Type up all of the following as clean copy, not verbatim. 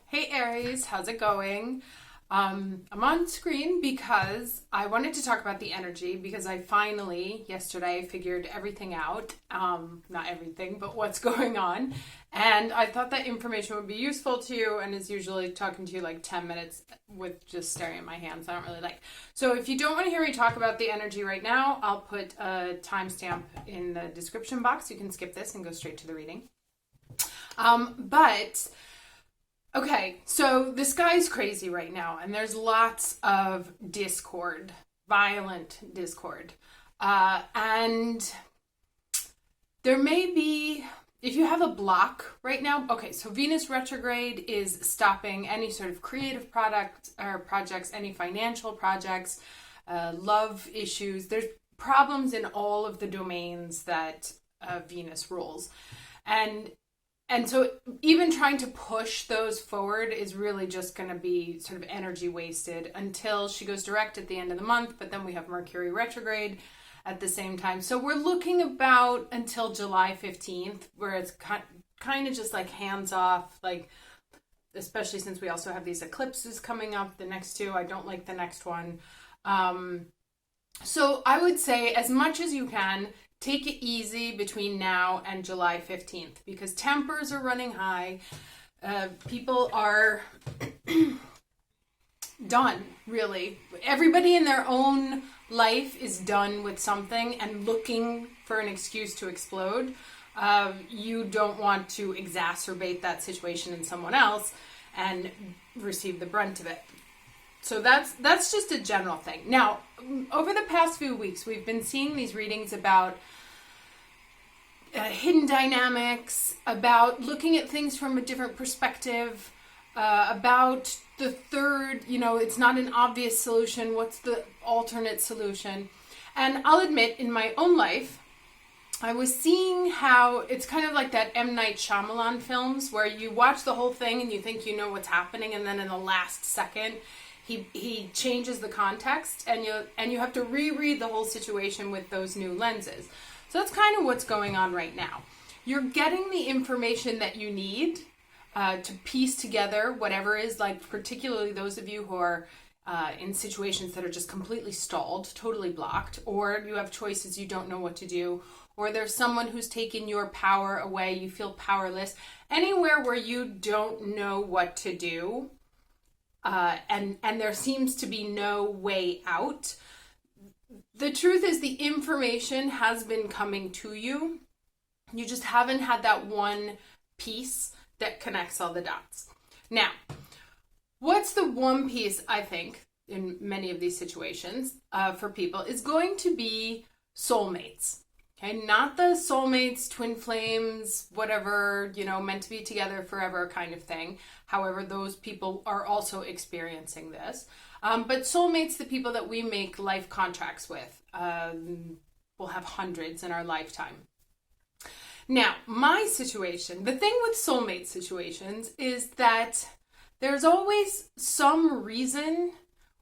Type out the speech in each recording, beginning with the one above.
Hey Aries, how's it going? I'm on screen because I wanted to talk about the energy because I finally, yesterday, figured everything out. Not everything, but what's going on. And I thought that information would be useful to you, and is usually talking to you like 10 minutes with just staring at my hands. I don't really like. So if you don't want to hear me talk about the energy right now, I'll put a timestamp in the description box. You can skip this and go straight to the reading. Okay, so the sky's crazy right now, and there's lots of discord, violent discord. And there may be, if you have a block right now, okay, so Venus retrograde is stopping any sort of creative product or projects, any financial projects, love issues. There's problems in all of the domains that Venus rules. And so even trying to push those forward is really just going to be sort of energy wasted until she goes direct at the end of the month. But then we have Mercury retrograde at the same time. So we're looking about until July 15th, where it's kind of just like hands off, like, especially since we also have these eclipses coming up, the next two. I don't like the next one. So I would say, as much as you can, take it easy between now and July 15th, because tempers are running high. People are done, really. Everybody in their own life is done with something and looking for an excuse to explode. You don't want to exacerbate that situation in someone else and receive the brunt of it. So that's just a general thing. Now, over the past few weeks, we've been seeing these readings about hidden dynamics, about looking at things from a different perspective, about the third, it's not an obvious solution. What's the alternate solution? And I'll admit, in my own life, I was seeing how it's kind of like that M. Night Shyamalan films where you watch the whole thing and you think you know what's happening, and then in the last second, he changes the context, and you have to reread the whole situation with those new lenses. So that's kind of what's going on right now. You're getting the information that you need to piece together whatever is, like, particularly those of you who are in situations that are just completely stalled, totally blocked, or you have choices, you don't know what to do, or there's someone who's taken your power away, you feel powerless. Anywhere where you don't know what to do, and there seems to be no way out. The truth is, the information has been coming to you. You just haven't had that one piece that connects all the dots. Now, what's the one piece, I think, in many of these situations for people is going to be soulmates. Okay, not the soulmates, twin flames, whatever, meant to be together forever kind of thing. However, those people are also experiencing this. But soulmates, the people that we make life contracts with, we'll have hundreds in our lifetime. Now, my situation, the thing with soulmate situations is that there's always some reason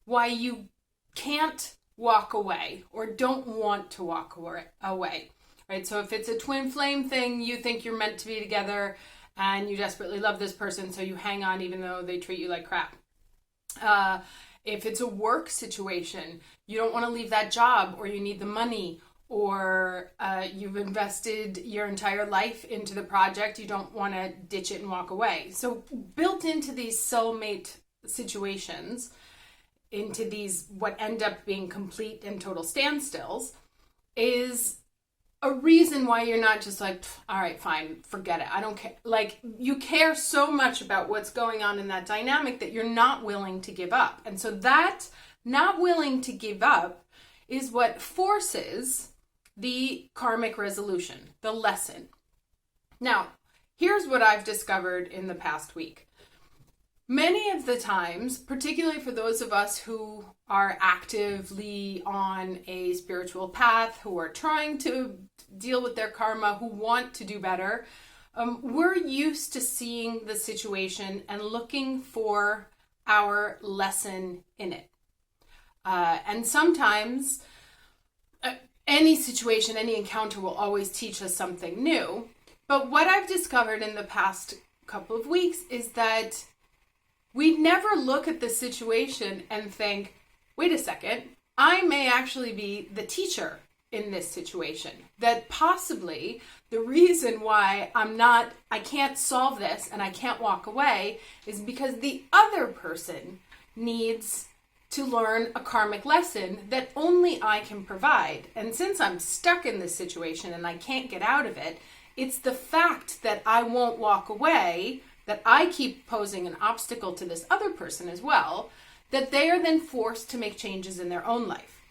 why you can't walk away or don't want to walk away, right? So if it's a twin flame thing, you think you're meant to be together and you desperately love this person, so you hang on even though they treat you like crap. If it's a work situation, you don't want to leave that job, or you need the money, or you've invested your entire life into the project, you don't want to ditch it and walk away. So built into these soulmate situations, into these what end up being complete and total standstills, is a reason why you're not just like, all right, fine, forget it. I don't care. Like, you care so much about what's going on in that dynamic that you're not willing to give up. And so that not willing to give up is what forces the karmic resolution, the lesson. Now, here's what I've discovered in the past week. Many of the times, particularly for those of us who are actively on a spiritual path, who are trying to deal with their karma, who want to do better, we're used to seeing the situation and looking for our lesson in it. And sometimes any situation, any encounter will always teach us something new. But what I've discovered in the past couple of weeks is that we never look at the situation and think, wait a second, I may actually be the teacher in this situation. That possibly the reason why I can't solve this and I can't walk away is because the other person needs to learn a karmic lesson that only I can provide. And since I'm stuck in this situation and I can't get out of it, it's the fact that I won't walk away, that I keep posing an obstacle to this other person as well, that they are then forced to make changes in their own life.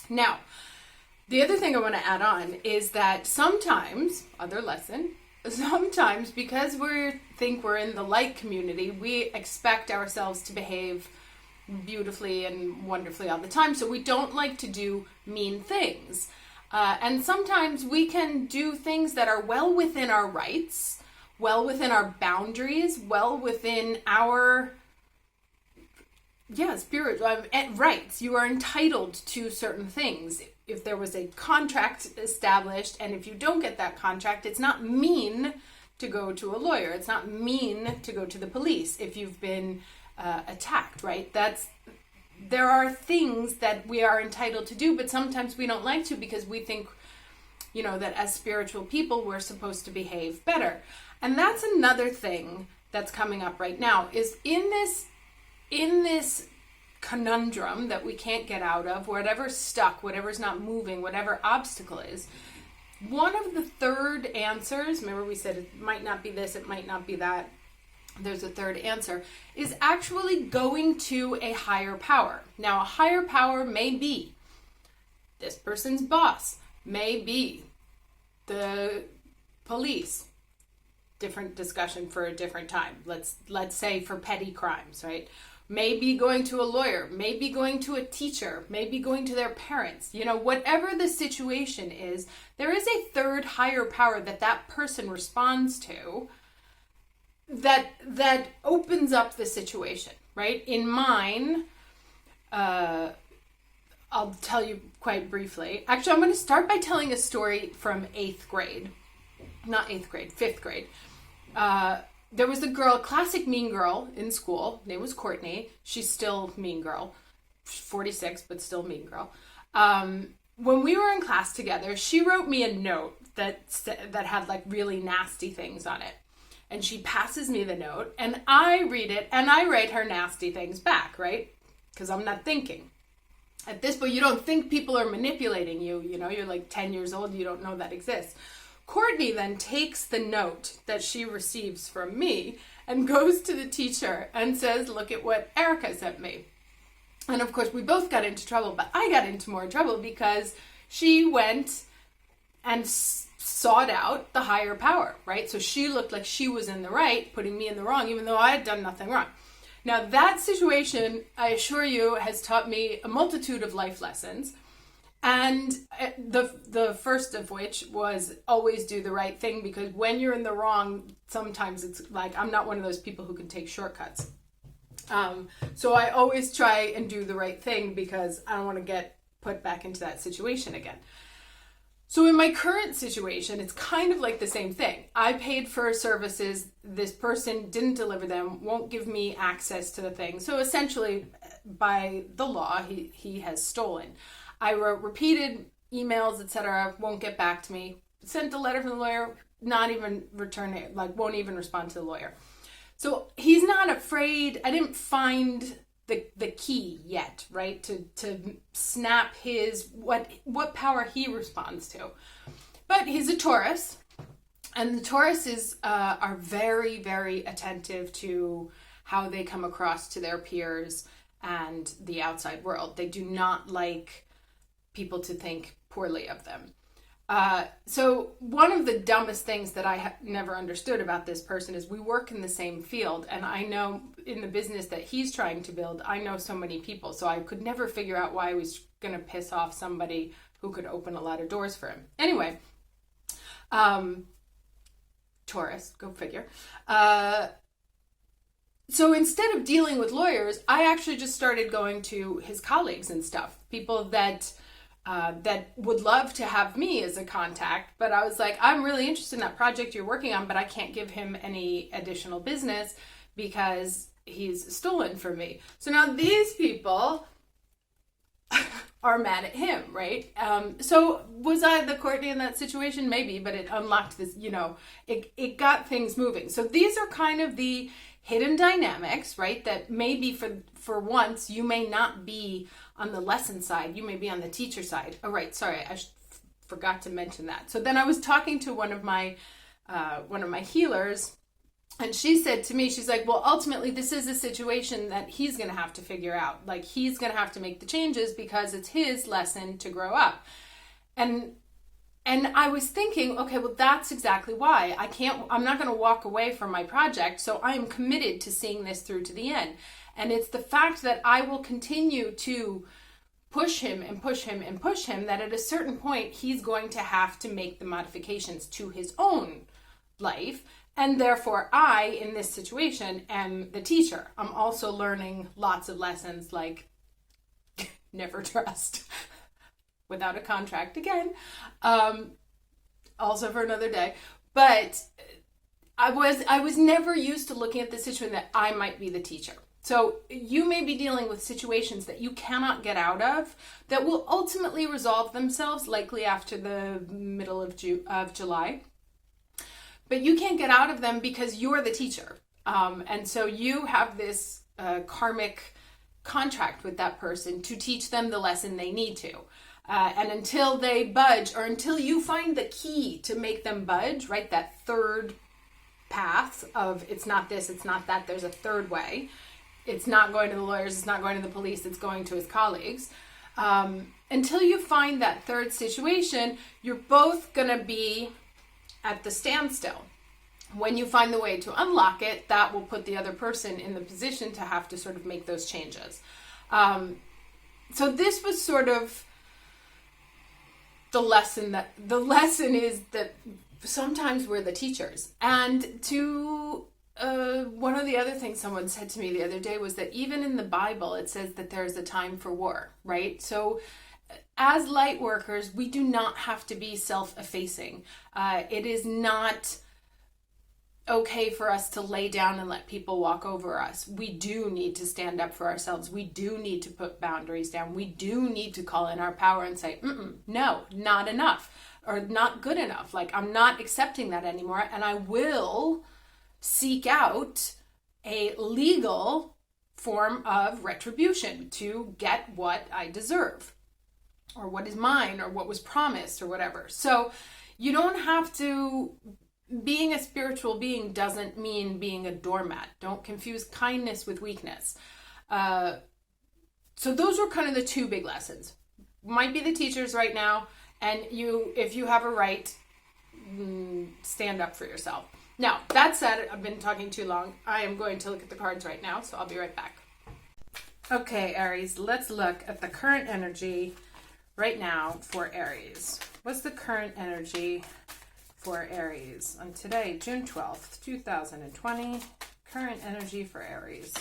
Now, the other thing I want to add on is that sometimes because we think we're in the light community, we expect ourselves to behave beautifully and wonderfully all the time. So we don't like to do mean things. And sometimes we can do things that are well within our rights, well within our boundaries, well within our spiritual rights. You are entitled to certain things. If there was a contract established, and if you don't get that contract, it's not mean to go to a lawyer. It's not mean to go to the police if you've been attacked, right? There are things that we are entitled to do, but sometimes we don't like to because we think, that as spiritual people, we're supposed to behave better. And that's another thing that's coming up right now is in this conundrum that we can't get out of, whatever's stuck, whatever's not moving, whatever obstacle is, one of the third answers, remember we said it might not be this, it might not be that, there's a third answer, is actually going to a higher power. Now, a higher power may be this person's boss, may be the police. Different discussion for a different time. Let's say for petty crimes, right? Maybe going to a lawyer, maybe going to a teacher, maybe going to their parents. Whatever the situation is, there is a third higher power that person responds to that opens up the situation, right? In mine, I'll tell you quite briefly. Actually, I'm going to start by telling a story from 5th grade. There was a girl, classic mean girl in school. Name was Courtney. She's still mean girl. 46, but still mean girl. When we were in class together, she wrote me a note that had like really nasty things on it. And she passes me the note, and I read it, and I write her nasty things back, right? Because I'm not thinking. At this point, you don't think people are manipulating you. You're like 10 years old, you don't know that exists. Courtney then takes the note that she receives from me and goes to the teacher and says, look at what Erica sent me. And of course, we both got into trouble, but I got into more trouble because she went and sought out the higher power, right? So she looked like she was in the right, putting me in the wrong, even though I had done nothing wrong. Now, that situation, I assure you, has taught me a multitude of life lessons. And the first of which was always do the right thing, because when you're in the wrong, sometimes it's like, I'm not one of those people who can take shortcuts. So I always try and do the right thing because I don't want to get put back into that situation again. So in my current situation, it's kind of like the same thing. I paid for services. This person didn't deliver them, won't give me access to the thing. So essentially, by the law, he has stolen. I wrote repeated emails, etc., won't get back to me. Sent a letter from the lawyer, not even return it, won't even respond to the lawyer. So he's not afraid. I didn't find the key yet, right? To snap his, what power he responds to. But he's a Taurus, and the Tauruses are very, very attentive to how they come across to their peers and the outside world. They do not like people to think poorly of them. So one of the dumbest things that I never understood about this person is we work in the same field, and I know in the business that he's trying to build, I know so many people, so I could never figure out why I was going to piss off somebody who could open a lot of doors for him. Anyway, Taurus, go figure. So instead of dealing with lawyers, I actually just started going to his colleagues and stuff, people that that would love to have me as a contact, but I was like, I'm really interested in that project you're working on, but I can't give him any additional business because he's stolen from me. So now these people are mad at him, right? So was I the Courtney in that situation? Maybe, but it unlocked this, it got things moving. So these are kind of the hidden dynamics, right? That maybe for once you may not be on the lesson side, you may be on the teacher side. Oh, right, sorry, I forgot to mention that. So then I was talking to one of my healers, and she said to me, she's like, well, ultimately this is a situation that he's going to have to figure out. Like, he's going to have to make the changes because it's his lesson to grow up. And I was thinking, okay, well, that's exactly why I'm not going to walk away from my project. So I am committed to seeing this through to the end. And it's the fact that I will continue to push him and push him and push him, that at a certain point, he's going to have to make the modifications to his own life. And therefore, I, in this situation, am the teacher. I'm also learning lots of lessons like never trust without a contract again. Also for another day. But I was never used to looking at the situation that I might be the teacher. So you may be dealing with situations that you cannot get out of that will ultimately resolve themselves, likely after the middle of July. But you can't get out of them because you're the teacher. And so you have this karmic contract with that person to teach them the lesson they need to. And until they budge, or until you find the key to make them budge, right, that third path of it's not this, it's not that, there's a third way. It's not going to the lawyers, it's not going to the police, it's going to his colleagues. Until you find that third situation, you're both going to be at the standstill. When you find the way to unlock it, that will put the other person in the position to have to sort of make those changes. So this was sort of the lesson is that sometimes we're the teachers. And to one of the other things someone said to me the other day was that even in the Bible, it says that there's a time for war, right? So as light workers, we do not have to be self-effacing. It is not okay for us to lay down and let people walk over us. We do need to stand up for ourselves. We do need to put boundaries down. We do need to call in our power and say, no, not enough, or not good enough. Like, I'm not accepting that anymore. And I will seek out a legal form of retribution to get what I deserve, or what is mine, or what was promised, or whatever. So you don't have to, being a spiritual being doesn't mean being a doormat. Don't confuse kindness with weakness. So those were kind of the two big lessons. Might be the teachers right now, and if you have a right, stand up for yourself. Now, that said, I've been talking too long. I am going to look at the cards right now, so I'll be right back. Okay, Aries, let's look at the current energy right now for Aries. What's the current energy for Aries on today, June 12th, 2020? Current energy for Aries.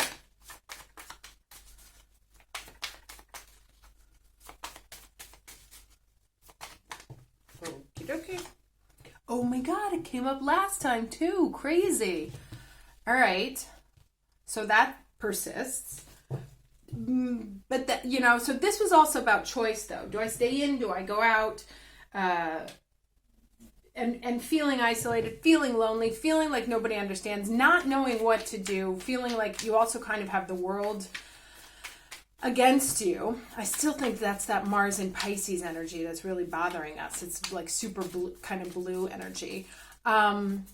Okie dokie. Oh my God, it came up last time too. Crazy. All right. So that persists. But that, so this was also about choice though. Do I stay in? Do I go out? And feeling isolated, feeling lonely, feeling like nobody understands, not knowing what to do, feeling like you also kind of have the world against you. I still think that's that Mars and Pisces energy that's really bothering us. It's like super blue, kind of blue energy. Let's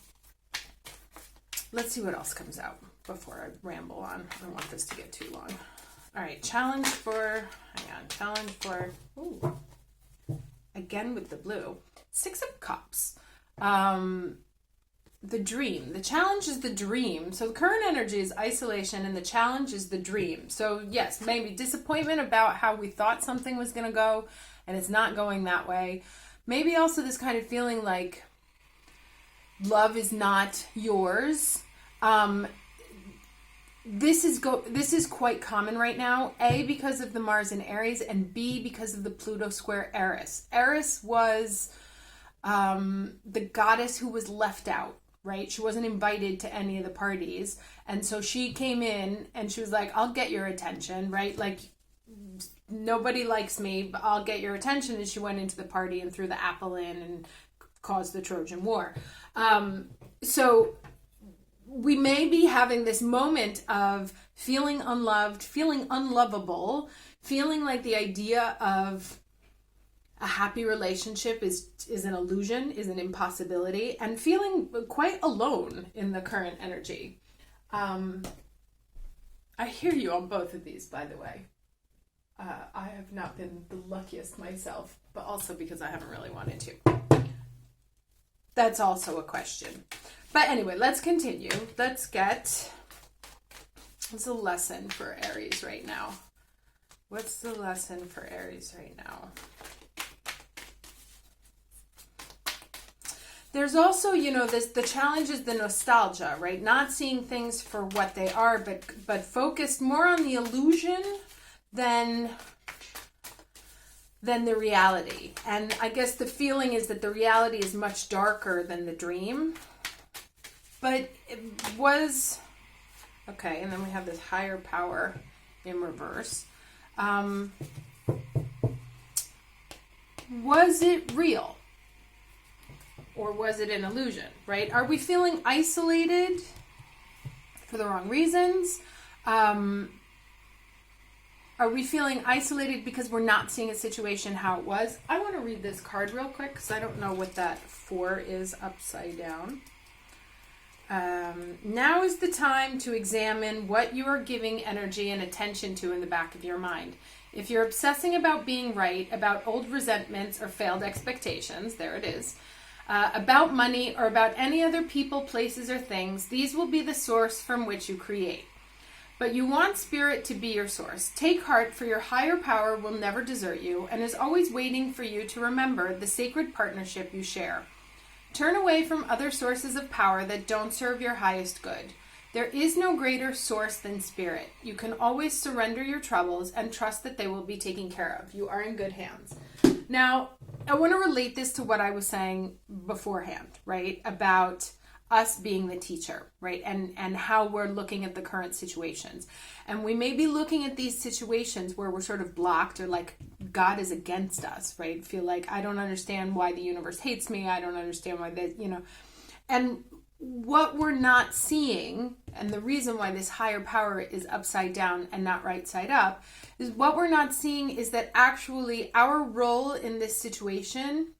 see what else comes out before I ramble on. I don't want this to get too long. All right, challenge for, again with the blue, 6 of Cups. The dream. The challenge is the dream. So the current energy is isolation and the challenge is the dream. So yes, maybe disappointment about how we thought something was going to go and it's not going that way. Maybe also this kind of feeling like love is not yours. this is quite common right now. A, because of the Mars in Aries, and B, because of the Pluto square Eris. Eris was the goddess who was left out, right? She wasn't invited to any of the parties. And so she came in and she was like, I'll get your attention, right? Like, nobody likes me, but I'll get your attention. And she went into the party and threw the apple in and caused the Trojan War. So we may be having this moment of feeling unloved, feeling unlovable, feeling like the idea of a happy relationship is an illusion, is an impossibility, and feeling quite alone in the current energy. I hear you on both of these, by the way. I have not been the luckiest myself, but also because I haven't really wanted to. That's also a question. But anyway, let's continue. Let's get, what's the lesson for Aries right now? What's the lesson for Aries right now? There's also, the challenge is the nostalgia, right? Not seeing things for what they are, but focused more on the illusion than the reality. And I guess the feeling is that the reality is much darker than the dream. But it was, okay, and then we have this higher power in reverse. Was it real? Or was it an illusion, right? Are we feeling isolated for the wrong reasons? Are we feeling isolated because we're not seeing a situation how it was? I want to read this card real quick because I don't know what that 4 is upside down. Now is the time to examine what you are giving energy and attention to in the back of your mind. If you're obsessing about being right, about old resentments or failed expectations, there it is, about money or about any other people, places, or things, these will be the source from which you create. But you want spirit to be your source. Take heart, for your higher power will never desert you and is always waiting for you to remember the sacred partnership you share. Turn away from other sources of power that don't serve your highest good. There is no greater source than spirit. You can always surrender your troubles and trust that they will be taken care of. You are in good hands. Now, I want to relate this to what I was saying beforehand, right? About us being the teacher, right? And how we're looking at the current situations. And we may be looking at these situations where we're sort of blocked or like God is against us, right? Feel like I don't understand why the universe hates me. I don't understand why that, And what we're not seeing, and the reason why this higher power is upside down and not right side up, is what we're not seeing is that actually our role in this situation,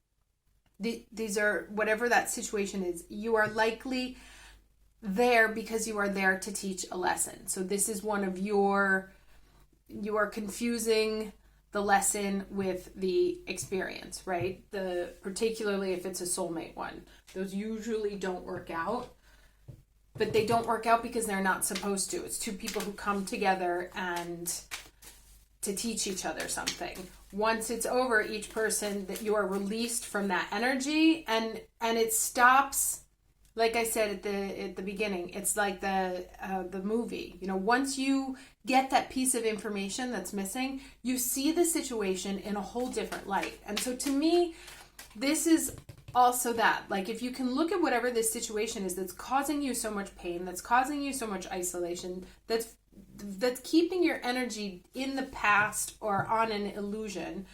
these are, whatever that situation is, you are likely there because you are there to teach a lesson. So this is one of you are confusing the lesson with the experience, right? Particularly if it's a soulmate one. Those usually don't work out, but they don't work out because they're not supposed to. It's two people who come together and to teach each other something. Once it's over, each person, that you are released from that energy, and it stops. Like I said at the beginning, it's like the movie. Once you get that piece of information that's missing, you see the situation in a whole different light. And so to me, this is also that. Like, if you can look at whatever this situation is that's causing you so much pain, that's causing you so much isolation, that's keeping your energy in the past or on an illusion,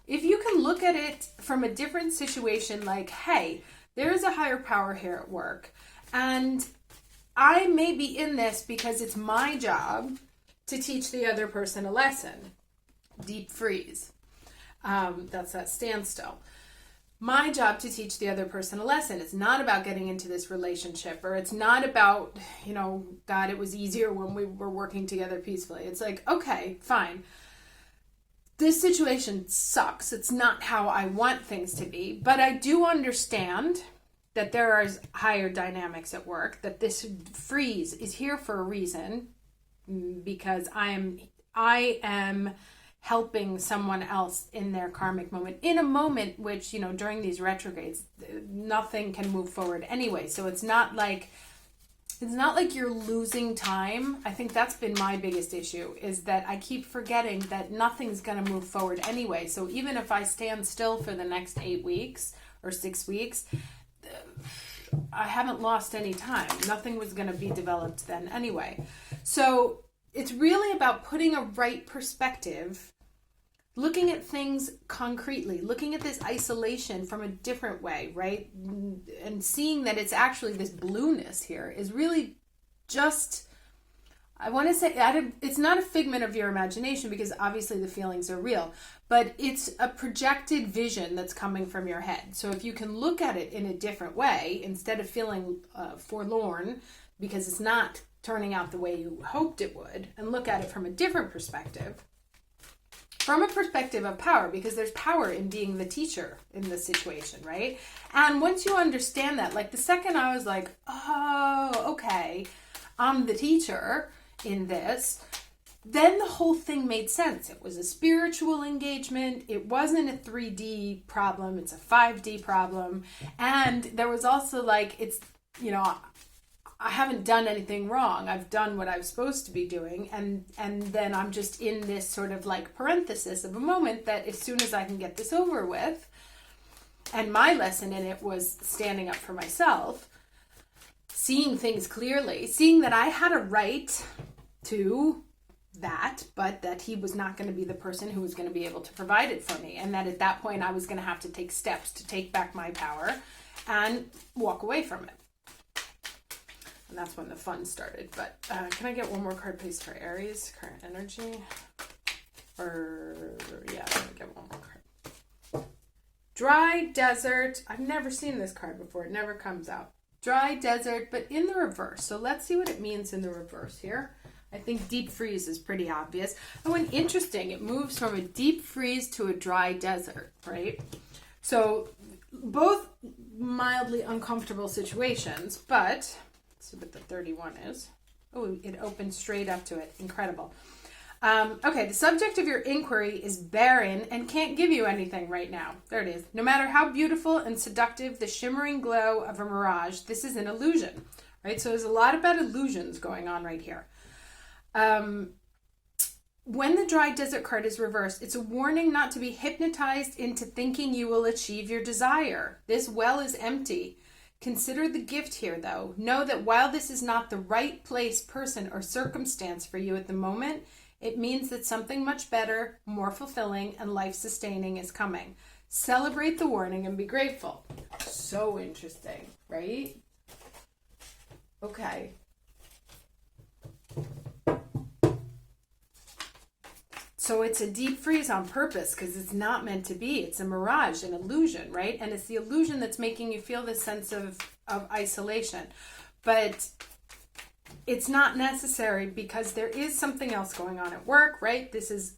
if you can look at it from a different situation, like, hey, there is a higher power here at work, and I may be in this because it's my job to teach the other person a lesson. Deep freeze. That's that standstill. My job to teach the other person a lesson. It's not about getting into this relationship, or it's not about, God, it was easier when we were working together peacefully. It's like, okay, fine. This situation sucks. It's not how I want things to be, but I do understand that there are higher dynamics at work, that this freeze is here for a reason, because I am helping someone else in their karmic moment, in a moment which, during these retrogrades, nothing can move forward anyway. So it's not like It's not like you're losing time. I think that's been my biggest issue, is that I keep forgetting that nothing's going to move forward anyway. So even if I stand still for the next 8 weeks or 6 weeks, I haven't lost any time. Nothing was going to be developed then anyway. So it's really about putting a right perspective, looking at things concretely, looking at this isolation from a different way, right? And seeing that it's actually this blueness here is really just, I want to say, it's not a figment of your imagination, because obviously the feelings are real, but it's a projected vision that's coming from your head. So if you can look at it in a different way, instead of feeling forlorn because it's not turning out the way you hoped it would, and look at it from a different perspective, from a perspective of power, because there's power in being the teacher in this situation, right? And once you understand that, like the second I was like, oh, okay, I'm the teacher in this, then the whole thing made sense. It was a spiritual engagement. It wasn't a 3D problem. It's a 5D problem. And there was also like, it's, you know, I haven't done anything wrong. I've done what I'm supposed to be doing. And then I'm just in this sort of like parenthesis of a moment that as soon as I can get this over with, and my lesson in it was standing up for myself, seeing things clearly, seeing that I had a right to that, but that he was not going to be the person who was going to be able to provide it for me. And that at that point I was going to have to take steps to take back my power and walk away from it. And that's when the fun started. But can I get one more card, please, for Aries? Current energy. Or, yeah, I'm going to get one more card. Dry desert. I've never seen this card before. It never comes out. Dry desert, but in the reverse. So let's see what it means in the reverse here. I think deep freeze is pretty obvious. Oh, and interesting, it moves from a deep freeze to a dry desert, right? So both mildly uncomfortable situations, but let's see what the 31 is. Oh, it opens straight up to it. Incredible. Okay, the subject of your inquiry is barren and can't give you anything right now. There it is. No matter how beautiful and seductive the shimmering glow of a mirage, this is an illusion, right? So there's a lot about illusions going on right here. When the dry desert card is reversed, it's a warning not to be hypnotized into thinking you will achieve your desire. This well is empty. Consider the gift here, though. Know that while this is not the right place, person, or circumstance for you at the moment, it means that something much better, more fulfilling, and life-sustaining is coming. Celebrate the warning and be grateful. So interesting, right? Okay. So it's a deep freeze on purpose because it's not meant to be. It's a mirage, an illusion, right? And it's the illusion that's making you feel this sense of isolation. But it's not necessary because there is something else going on at work, right? This is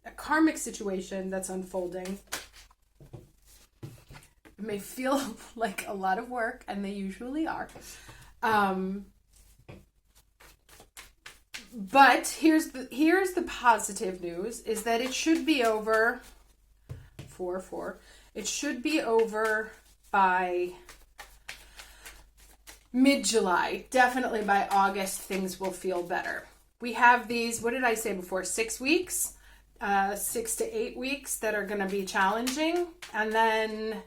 a karmic situation that's unfolding. It may feel like a lot of work, and they usually are. But here's the positive news, is that it should be over 4-4. It should be over by mid-July. Definitely by August, things will feel better. We have these, what did I say before? 6 weeks, 6 to 8 weeks that are going to be challenging. And then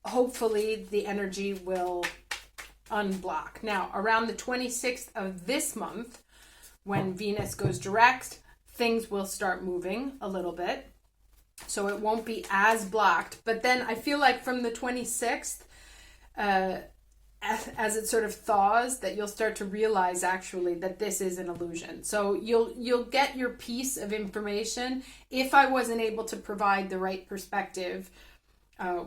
hopefully the energy will unblock. Now, around the 26th of this month, when Venus goes direct, things will start moving a little bit. So it won't be as blocked. But then I feel like from the 26th, as it sort of thaws, that you'll start to realize actually that this is an illusion. So you'll get your piece of information. If I wasn't able to provide the right perspective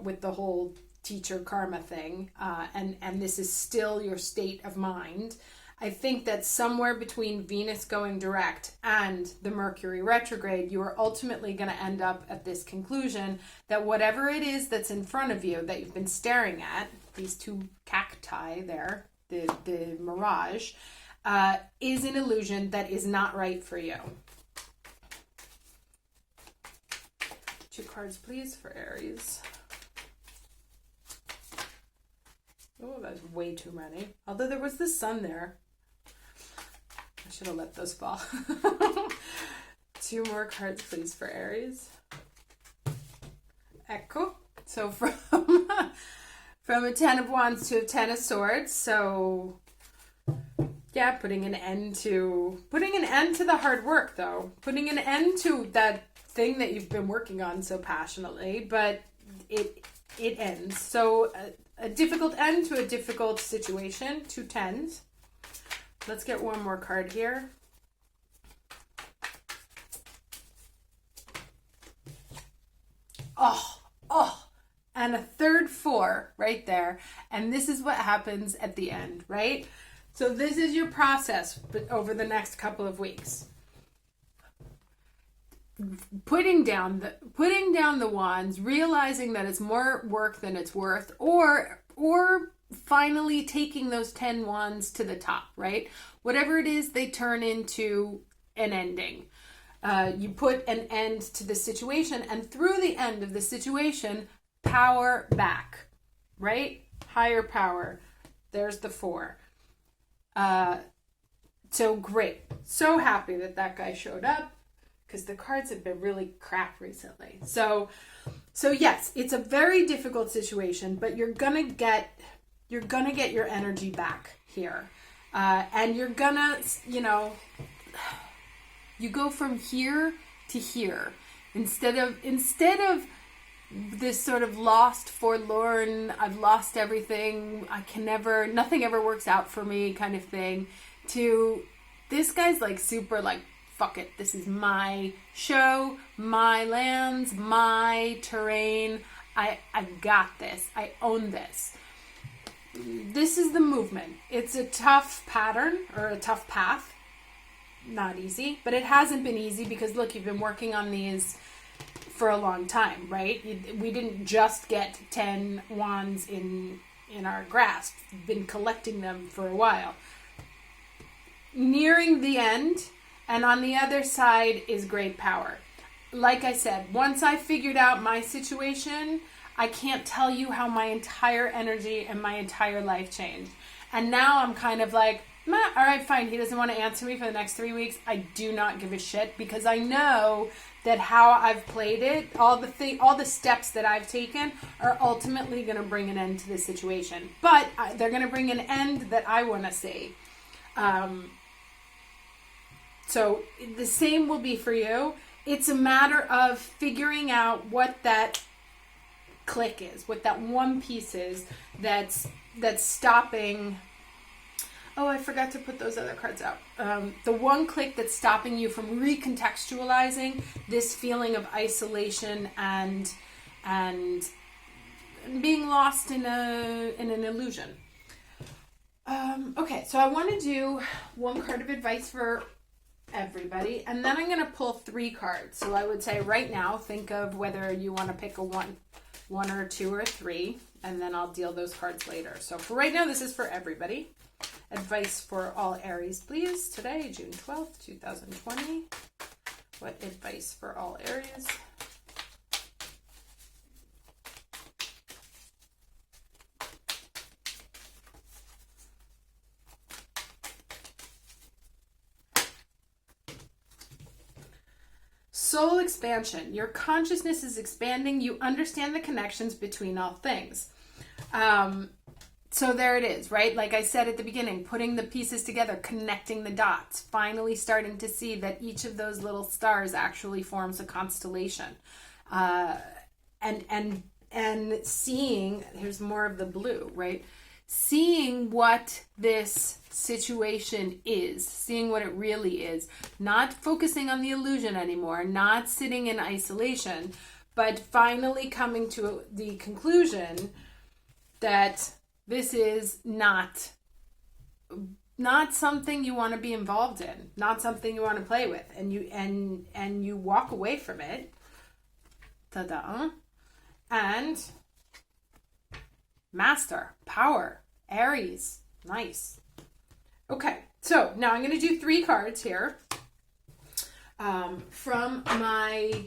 with the whole teacher karma thing, and this is still your state of mind, I think that somewhere between Venus going direct and the Mercury retrograde, you are ultimately going to end up at this conclusion that whatever it is that's in front of you that you've been staring at, these two cacti there, the mirage, is an illusion that is not right for you. 2 cards, please, for Aries. Oh, that's way too many. Although there was the sun there. I should have let those fall. 2 more cards, please, for Aries. Echo. So from a 10 of Wands to a 10 of Swords. So yeah, putting an end to the hard work, though. Putting an end to that thing that you've been working on so passionately, but it ends. So a difficult end to a difficult situation. 2 tens. Let's get one more card here. Oh, and a third 4 right there. And this is what happens at the end, right? So this is your process over the next couple of weeks. Putting down the wands, realizing that it's more work than it's worth, or finally taking those 10 wands to the top, right? Whatever it is, they turn into an ending. You put an end to the situation, and through the end of the situation, power back, right? Higher power. There's the 4. So great. So happy that guy showed up, because the cards have been really crap recently. So yes, it's a very difficult situation, but you're gonna get your energy back here, and you're gonna, you go from here to here instead of this sort of lost, forlorn, I've lost everything, nothing ever works out for me kind of thing, to this guy's like super like, fuck it, this is my show, my lands, my terrain, I got this, I own this. This is the movement. It's a tough pattern, or a tough path. Not easy, but it hasn't been easy because look, you've been working on these for a long time, right? We didn't just get 10 wands in our grasp. We've been collecting them for a while. Nearing the end, and on the other side is great power. Like I said, once I figured out my situation, I can't tell you how my entire energy and my entire life changed. And now I'm kind of like, all right, fine. He doesn't want to answer me for the next 3 weeks. I do not give a shit, because I know that how I've played it, all the steps that I've taken are ultimately going to bring an end to the situation. But they're going to bring an end that I want to see. So the same will be for you. It's a matter of figuring out what that click is, what that one piece is that's stopping. Oh, I forgot to put those other cards out. The one click that's stopping you from recontextualizing this feeling of isolation and being lost in an illusion. Okay, so I want to do one card of advice for everybody, and then I'm going to pull 3 cards. So I would say right now, think of whether you want to pick a one or 2 or 3, and then I'll deal those cards later. So for right now, this is for everybody. Advice for all Aries, please. Today, June 12th, 2020. What advice for all Aries? Soul expansion. Your consciousness is expanding. You understand the connections between all things. So there it is, right? Like I said at the beginning, putting the pieces together, connecting the dots, finally starting to see that each of those little stars actually forms a constellation. And seeing, here's more of the blue, right? Seeing what this situation is, seeing what it really is, not focusing on the illusion anymore, not sitting in isolation, but finally coming to the conclusion that this is not something you want to be involved in, not something you want to play with, and you walk away from it. Ta-da! And Master, power, Aries, nice. Okay, so now I'm going to do 3 cards here from my,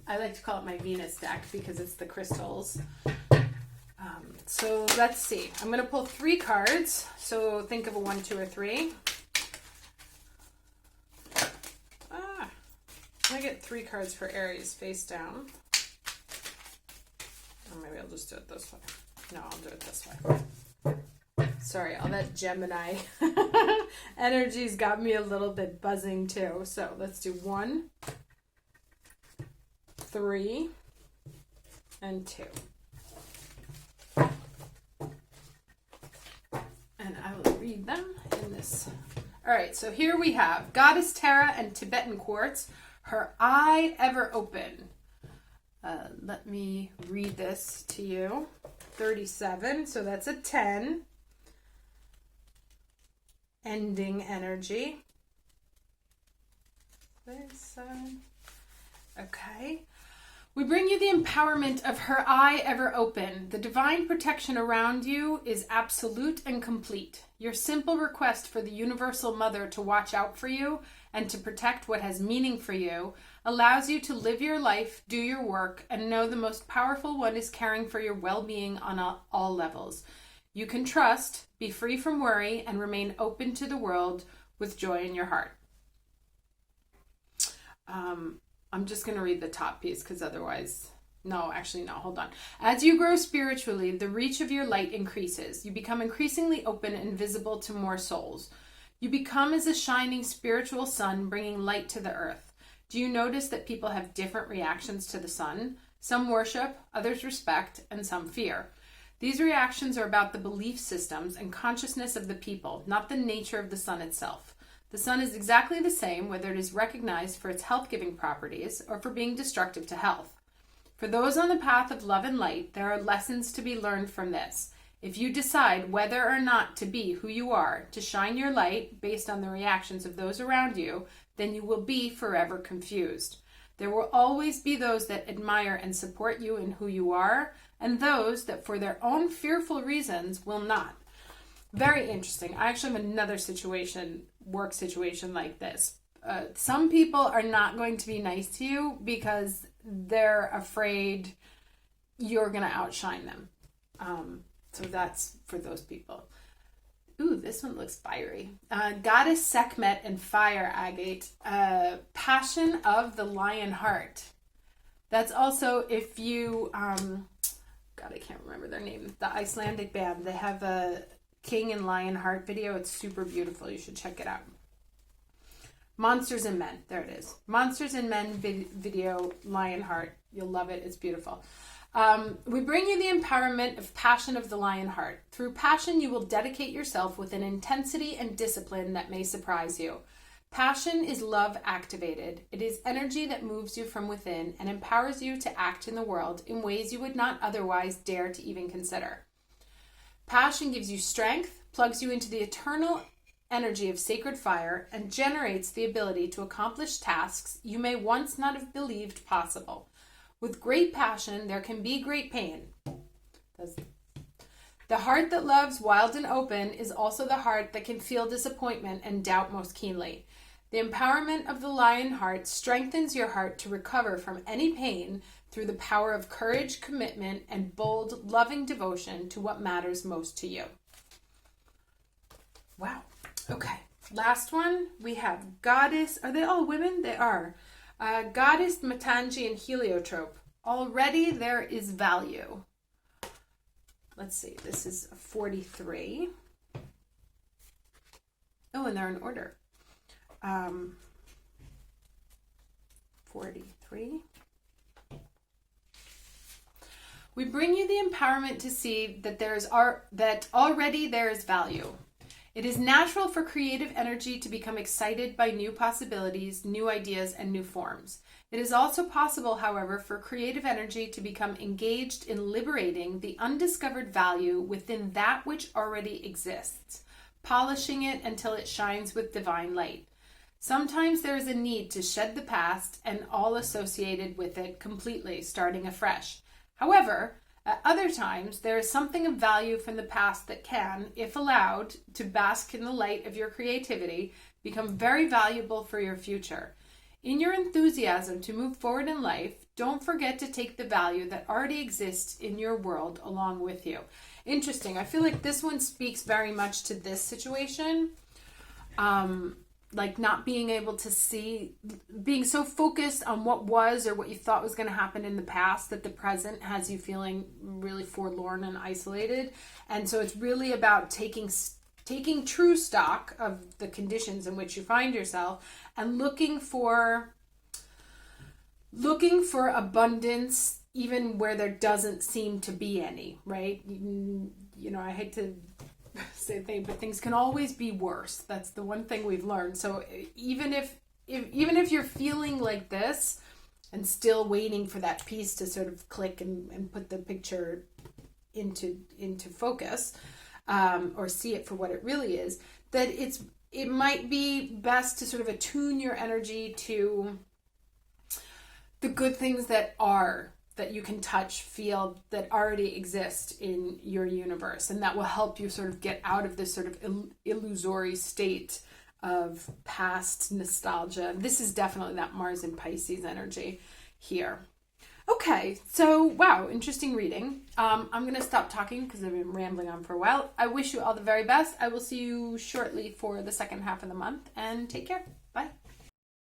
I like to call it my Venus deck because it's the crystals. So let's see. I'm going to pull 3 cards. So think of a 1, 2, or 3. I get 3 cards for Aries face down. Or maybe I'll just do it this way. No, I'll do it this way. Sorry, all that Gemini energy's got me a little bit buzzing too. So let's do 1, 3, and 2. And I will read them in this. All right, so here we have Goddess Terra and Tibetan Quartz. Her eye ever open. Let me read this to you. 37, so that's a 10. Ending energy. 37. Okay. We bring you the empowerment of her eye ever open. The divine protection around you is absolute and complete. Your simple request for the universal mother to watch out for you and to protect what has meaning for you allows you to live your life, do your work, and know the most powerful one is caring for your well-being on all levels. You can trust, be free from worry, and remain open to the world with joy in your heart. I'm just going to read the top piece because otherwise, hold on. As you grow spiritually, the reach of your light increases. You become increasingly open and visible to more souls. You become as a shining spiritual sun, bringing light to the earth. Do you notice that people have different reactions to the sun? Some worship, others respect, and some fear. These reactions are about the belief systems and consciousness of the people, not the nature of the sun itself. The sun is exactly the same whether it is recognized for its health-giving properties or for being destructive to health. For those on the path of love and light, there are lessons to be learned from this. If you decide whether or not to be who you are, to shine your light based on the reactions of those around you, then you will be forever confused. There will always be those that admire and support you in who you are, and those that for their own fearful reasons will not. Very interesting. I actually have another work situation like this. Some people are not going to be nice to you because they're afraid you're going to outshine them. So that's for those people. Ooh, this one looks fiery. Goddess Sekhmet and fire agate. Passion of the lion heart. That's also if you... God, I can't remember their name. The Icelandic band. They have a King and Lion Heart video. It's super beautiful. You should check it out. Monsters and Men. There it is. Monsters and Men video, Lion Heart. You'll love it. It's beautiful. We bring you the empowerment of passion of the lion heart. Through passion, you will dedicate yourself with an intensity and discipline that may surprise you. Passion is love activated. It is energy that moves you from within and empowers you to act in the world in ways you would not otherwise dare to even consider. Passion gives you strength, plugs you into the eternal energy of sacred fire, and generates the ability to accomplish tasks you may once not have believed possible. With great passion, there can be great pain. The heart that loves wild and open is also the heart that can feel disappointment and doubt most keenly. The empowerment of the lion heart strengthens your heart to recover from any pain through the power of courage, commitment, and bold, loving devotion to what matters most to you. Wow. Okay. Last one, we have Goddess. Are they all women? They are. Goddess Matangi and Heliotrope. Already there is value. Let's see. This is 43. Oh, and they're in order. 43. We bring you the empowerment to see that that already there is value. It is natural for creative energy to become excited by new possibilities, new ideas, and new forms. It is also possible, however, for creative energy to become engaged in liberating the undiscovered value within that which already exists, polishing it until it shines with divine light. Sometimes there is a need to shed the past and all associated with it completely, starting afresh. However, at other times, there is something of value from the past that can, if allowed to bask in the light of your creativity, become very valuable for your future. In your enthusiasm to move forward in life, don't forget to take the value that already exists in your world along with you. Interesting. I feel like this one speaks very much to this situation. Like not being able to see, being so focused on what was or what you thought was going to happen in the past that the present has you feeling really forlorn and isolated. And so it's really about taking true stock of the conditions in which you find yourself and looking for abundance even where there doesn't seem to be any, right? You know, I hate to say thing, but things can always be worse. That's the one thing we've learned. So even if you're feeling like this and still waiting for that piece to sort of click and put the picture into focus, or see it for what it really is, that it might be best to sort of attune your energy to the good things that you can touch, feel, that already exist in your universe. And that will help you sort of get out of this sort of illusory state of past nostalgia. This is definitely that Mars and Pisces energy here. Okay, so wow, interesting reading. I'm going to stop talking because I've been rambling on for a while. I wish you all the very best. I will see you shortly for the second half of the month, and take care. Bye.